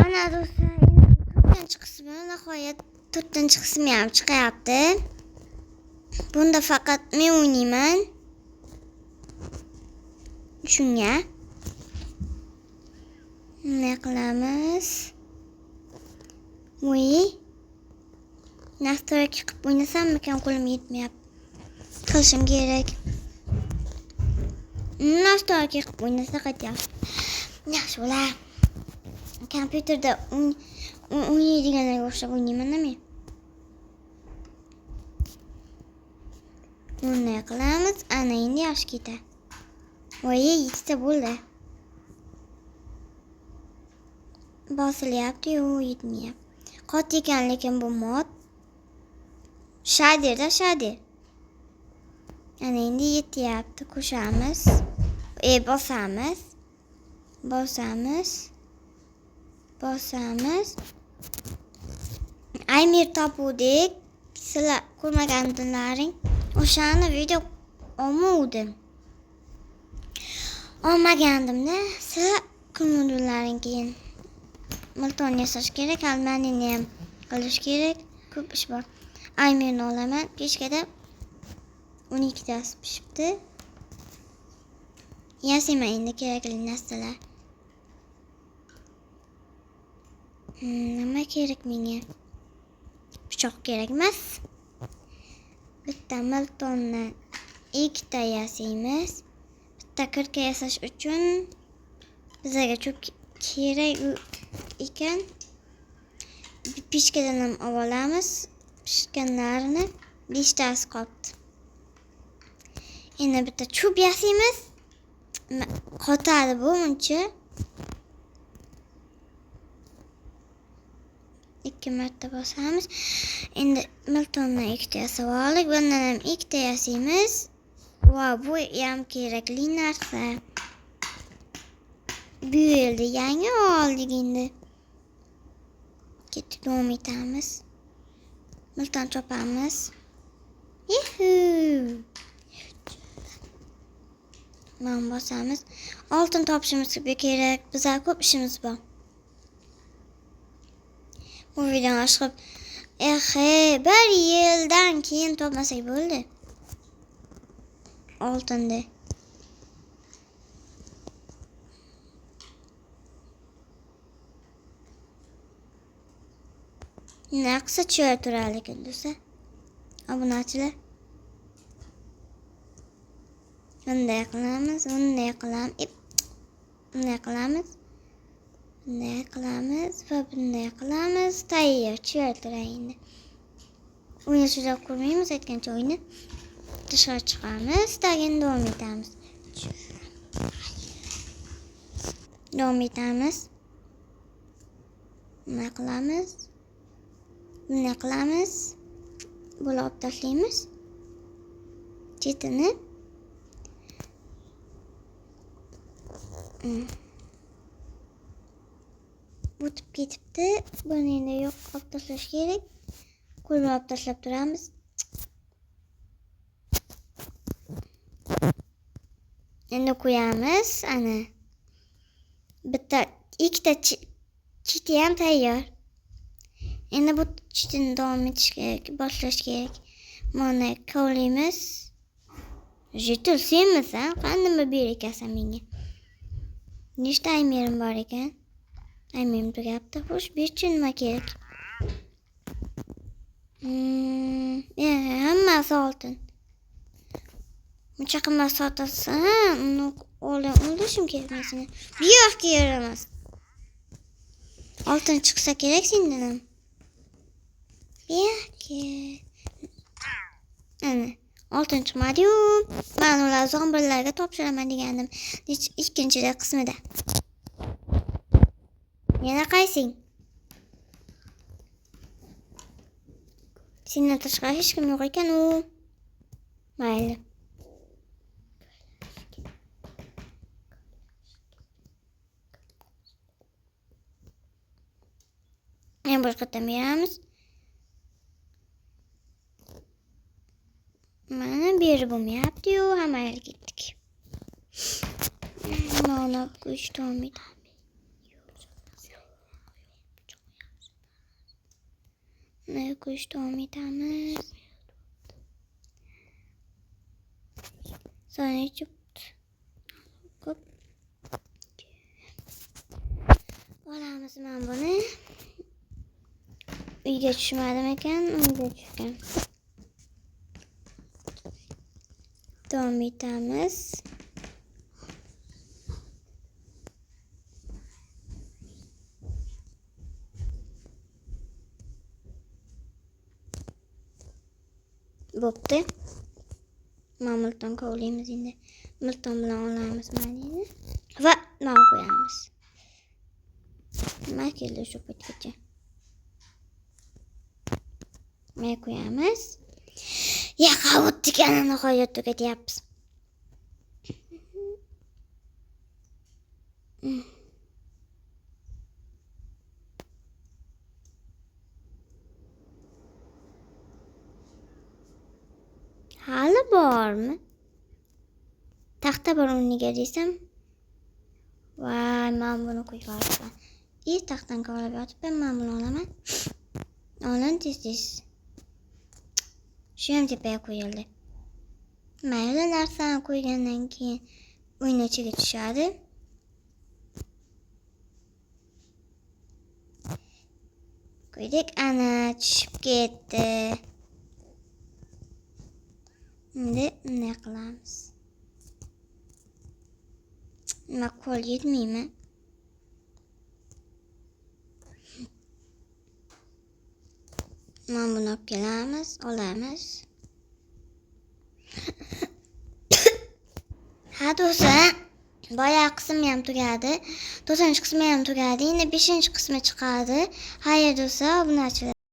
Ana do'stlar, endi 4-chi qismi nihoyat 4-chi qismi ham chiqyapti. Bunda faqat men o'ynayman. Shunga nima qilamiz? Nastroyki qilib o'ynasammikan, qo'lim yetmayapti. Qilishim kerak. Nastroyki qilib o'ynasa qaytyapti. Yaxshi bo'lar. Kompyuterda o'ynaydiganlarga o'xshab o'ynayman men. Bunday qilamiz. Ana endi yaxshi ketadi. Yettita bo'ldi. Bosilyapti-yu, yetmayapti. Qot ekan, lekin bu mod. Shader. Ana endi yetyapti. Qo'shamiz. Bosamiz. Aymir topuvdik. Sizlar ko'rmagandilaring. O'shani video olmagandim-da. Sizlar ko'rmadilaring keyin. Milton yasash kerak, almanini ham qilish kerak. Ko'p ish bor. Aymirni olaman. Kechgada 12 tasi pishibdi. Yasayman endi kerakli narsalar. Nima kerak menga? Pichoq kerak emas. Bitta miltonni 2 ta yasaymiz. Bitta kirka yasash uchun bizga cho'p kerak ekan. Pishkadan ham olamiz. Pishganlarini 5 tasi qoldi. Endi bitta cho'p yasaymiz. Qotadi bu muncha. 2 marta bosamiz. Endi miltonni 2 ta yasab oldik. Bundan ham 2 ta yasaymiz. Bu ham kerakli narsa. Bu yerda yangi oldik endi. Ketib davom etamiz. Milton chopamiz. Mana bosamiz. Oltin topishimiz kerak. Bizga ko'p ishimiz bor. Bu videoni chiqib, bir yildan keyin topmasak bo'ldi. Oltinni. Naqsa tushar turadi lekin do'stlar. Obunachilar. Bunday qilamiz. Va bunday qilamiz. Tayyor tushar turadi endi. O'yinni juda ko'rmaymiz, aytgancha o'yinni. Tashqari chiqamiz, tagini davom etamiz. Bunday qilamiz. Bular olib tashlaymiz. Chetini. O'tib ketibdi. Buni endi yo'q olib tashlash kerak. Qo'lni olib tashlab turamiz. Endi qo'yamiz. Ana. Bitta 2 ta chiti ham tayyor. Endi bu chitini davom etish kerak, boshlash kerak. Mana kovlaymiz. Jetul semiz, qanday bir ekansan menga. Nechta aymirim bor ekan? Aymirim tugabdi. Xo'sh, besh nima kerak? Hammasi oltin. Buncha qimmat sotasa, uni o'ldishim kerak men. Bu yoqqa yaramas. Oltin chiqsa kerak sendan ham. Ana, oltin chiqmadi-yu. Men ular zombirlarga topshiraman degandim. Ikkinchi qismida. Yana qaysing? Sendan tashqari hech kim yo'q ekan u. Mayli. Yana boshqadan beramiz. Mana beri bo'lmayapti-yu, hammaga ketdik. Mana kuch davom etadi. Qo'yish davom etamiz. Sonra olamiz men buni. Uyga tushmadim ekan, uyga tushgan. Davom etamiz. Bo'pti. Milton kovlaymiz endi. Milton bilan olamiz mayni va non qo'yamiz. Nima keldi shu paytgacha? May qo'yamiz. Qavut deganini nihoyat tugatyapmiz. Hali bormi? Taxta bor o'rniga desam. Voy, men buni qo'yib taxtdan kovlab yotibman, men buni olaman. Olin tez. Shu ham tepaga qo'yildi. Mayli, narsani qo'ygandan keyin o'yin ichiga tushadi. Qo'ydik, ana tushib ketdi. Endi bunday qilamiz. Nima qo'l yetmaymi? Mana buni olib kelamiz, olamiz. Ha do'stlar, boya qismi ham tugadi. 4-qismi ham tugadi. Endi 5-qismi chiqadi. Xayr do'stlar, obunachilar.